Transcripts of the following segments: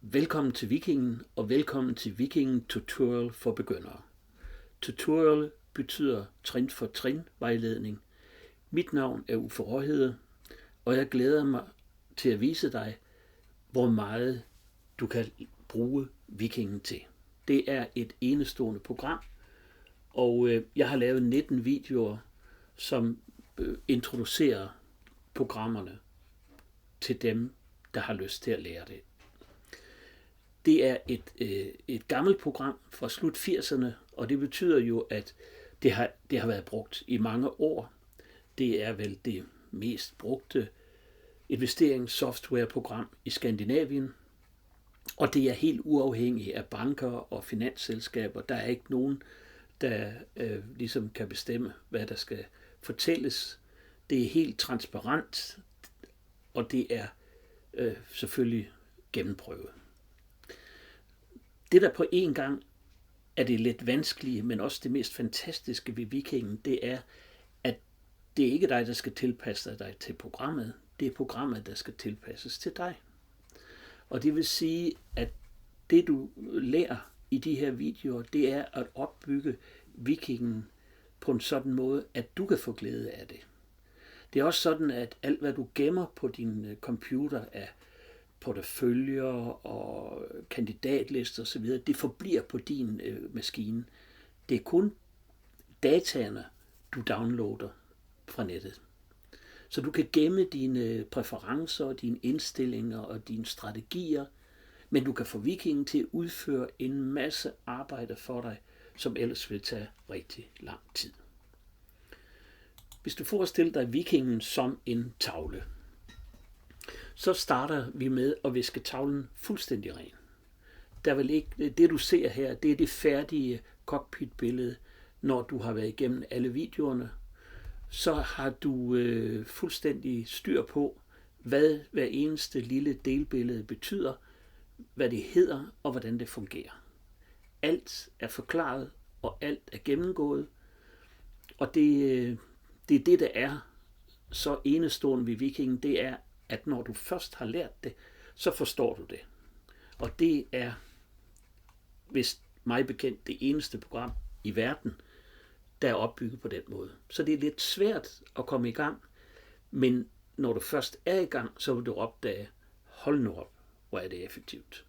Velkommen til Vikingen, og velkommen til Vikingen Tutorial for begyndere. Tutorial betyder trin for trin vejledning. Mit navn er Uffe Råhede, og jeg glæder mig til at vise dig, hvor meget du kan bruge Vikingen til. Det er et enestående program, og jeg har lavet 19 videoer, som introducerer programmerne til dem, der har lyst til at lære det. Det er et gammelt program fra slut 80'erne, og det betyder jo, at det har været brugt i mange år. Det er vel det mest brugte investeringssoftwareprogram i Skandinavien, og det er helt uafhængigt af banker og finansselskaber. Der er ikke nogen, der ligesom kan bestemme, hvad der skal fortælles. Det er helt transparent, og det er selvfølgelig gennemprøvet. Det, der på en gang er det lidt vanskelige, men også det mest fantastiske ved Vikingen, det er, at det er ikke dig, der skal tilpasse dig til programmet. Det er programmet, der skal tilpasses til dig. Og det vil sige, at det, du lærer i de her videoer, det er at opbygge Vikingen på en sådan måde, at du kan få glæde af det. Det er også sådan, at alt, hvad du gemmer på din computer af porteføljer og kandidatlister osv., det forbliver på din maskine. Det er kun dataene, du downloader fra nettet. Så du kan gemme dine præferencer, dine indstillinger og dine strategier, men du kan få Vikingen til at udføre en masse arbejde for dig, som ellers vil tage rigtig lang tid. Hvis du forestiller dig Vikingen som en tavle, så starter vi med at viske tavlen fuldstændig ren. Der vil ikke, det du ser her, det er det færdige cockpit-billede. Når du har været igennem alle videoerne, så har du fuldstændig styr på, hvad hver eneste lille delbillede betyder, hvad det hedder og hvordan det fungerer. Alt er forklaret, og alt er gennemgået, og det er det, der er så enestående ved Vikingen, det er, at når du først har lært det, så forstår du det. Og det er, hvis mig bekendt, det eneste program i verden, der er opbygget på den måde. Så det er lidt svært at komme i gang, men når du først er i gang, så vil du opdage, hold nu op, hvor er det effektivt.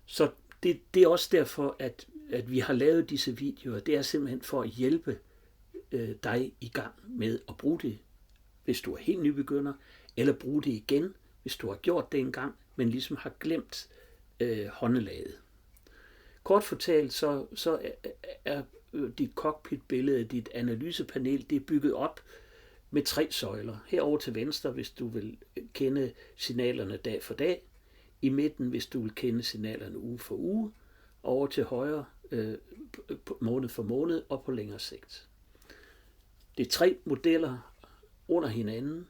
Så det er også derfor, at vi har lavet disse videoer. Det er simpelthen for at hjælpe dig i gang med at bruge det, hvis du er helt nybegynder, eller bruge det igen, hvis du har gjort det engang, men ligesom har glemt håndelaget. Kort fortalt, så er dit cockpit-billede, dit analysepanel, det er bygget op med 3 søjler. Herover til venstre, hvis du vil kende signalerne dag for dag. I midten, hvis du vil kende signalerne uge for uge. Over til højre, måned for måned og på længere sigt. Det er 3 modeller under hinanden,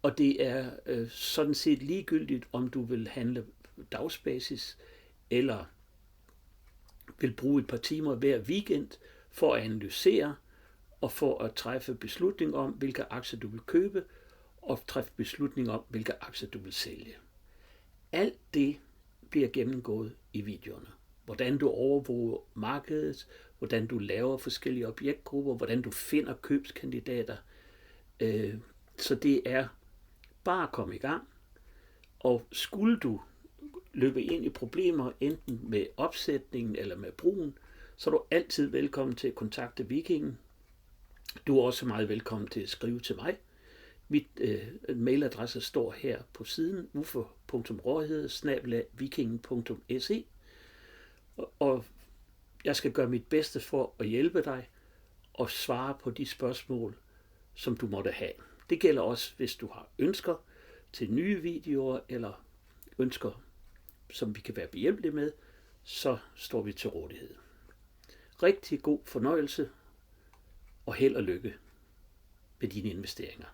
og det er sådan set ligegyldigt, om du vil handle dagsbasis, eller vil bruge et par timer hver weekend for at analysere, og for at træffe beslutning om, hvilke aktier du vil købe, og træffe beslutning om, hvilke aktier du vil sælge. Alt det bliver gennemgået i videoerne. Hvordan du overvåger markedet, hvordan du laver forskellige objektgrupper, hvordan du finder købskandidater. Så det er bare at komme i gang, og skulle du løbe ind i problemer, enten med opsætningen eller med brugen, så er du altid velkommen til at kontakte Vikingen. Du er også meget velkommen til at skrive til mig. Mit mailadresse står her på siden, uffe.råhede@vikingen.se, og jeg skal gøre mit bedste for at hjælpe dig og svare på de spørgsmål, som du måtte have. Det gælder også, hvis du har ønsker til nye videoer, eller ønsker, som vi kan være behjælpelige med, så står vi til rådighed. Rigtig god fornøjelse, og held og lykke med dine investeringer.